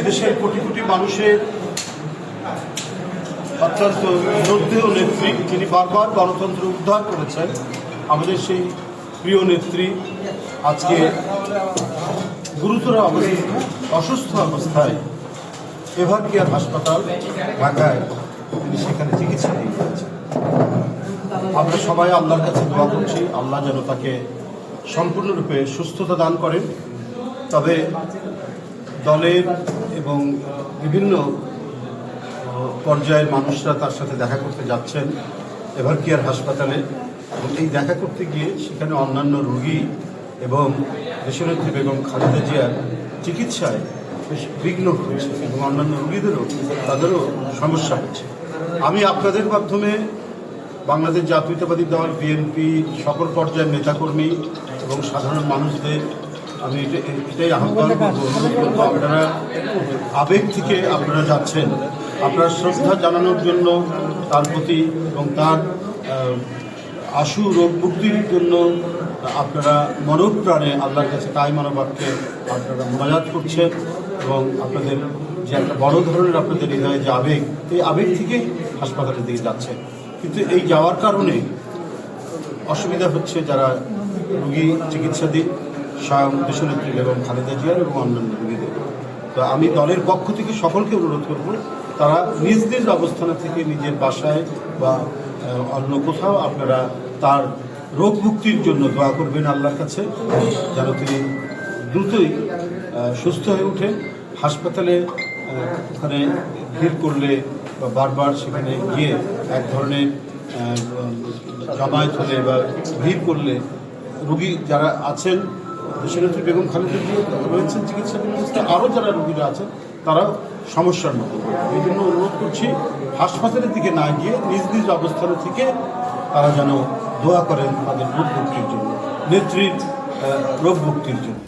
এদেশের কোটি কোটি মানুষের অত্যন্ত শ্রদ্ধেয় নেত্রী, যিনি বারবার গণতন্ত্র উদ্ধার করেছেন, আমাদের সেই প্রিয় নেত্রী আজকে গুরুতর অসুস্থ অবস্থায় এভার কেয়ার হাসপাতাল ঢাকায় তিনি সেখানে চিকিৎসা নিয়ে যাচ্ছেন। আমরা সবাই আল্লাহর কাছে দোয়া করছি, আল্লাহ যেন তাকে সম্পূর্ণরূপে সুস্থতা দান করেন। তবে দলের এবং বিভিন্ন পর্যায়ের মানুষরা তার সাথে দেখা করতে যাচ্ছেন এভার কেয়ার হাসপাতালে, এবং এই দেখা করতে গিয়ে সেখানে অন্যান্য রোগী এবং দেশনেত্রী বেগম খালেদা জিয়ার চিকিৎসায় বেশ বিঘ্ন হয়েছে এবং অন্যান্য রোগীদেরও তাদেরও সমস্যা হচ্ছে। আমি আপনাদের মাধ্যমে বাংলাদেশ জাতীয়তাবাদী দল, বিএনপি, সকল পর্যায়ের নেতাকর্মী এবং সাধারণ মানুষদের আমি এটাই আহ্বান করবো, অনুরোধ করবো, আপনারা আবেগ থেকে আপনারা যাচ্ছেন, আপনারা শ্রদ্ধা জানানোর জন্য তার প্রতি এবং তার আশু রোগ মুক্তির জন্য আপনারা মনোপ্রাণে আল্লাহর কাছে তাই মনোবাক্যে আপনারা মোনাজাত করছেন এবং আপনাদের যে একটা বড় ধরনের আপনাদের হৃদয়ে যে আবেগ, এই আবেগ থেকেই হাসপাতালের দিকে যাচ্ছে। কিন্তু এই যাওয়ার কারণে অসুবিধা হচ্ছে যারা রোগী চিকিৎসাধীন, স্বয়ং দেশনেত্রী বেগম খালেদা জিয়ার এবং অন্যান্য রোগীদের। তো আমি দলের পক্ষ থেকে সকলকে অনুরোধ করব, তারা নিজ নিজ অবস্থান থেকে নিজের বাসায় বা অন্য কোথাও আপনারা তার রোগ মুক্তির জন্য দোয়া করবেন আল্লাহর কাছে, যেন তিনি দ্রুতই সুস্থ হয়ে ওঠেন। হাসপাতালে ওখানে ভিড় করলে বা বারবার সেখানে গিয়ে এক ধরনের জামায়াত হলে বা ভিড় করলে রোগী যারা আছেন, দেশনেত্রী বেগম খালেদা জিয়া রয়েছেন চিকিৎসা ব্যবস্থা, আরও যারা রোগীরা আছেন তারাও সমস্যার মধ্যে পড়ে। এই জন্য অনুরোধ করছি, হাসপাতালের দিকে না গিয়ে নিজ নিজ অবস্থান থেকে তারা যেন দোয়া করেন তাদের রোগ মুক্তির জন্য, নেত্রীর রোগ মুক্তির জন্য।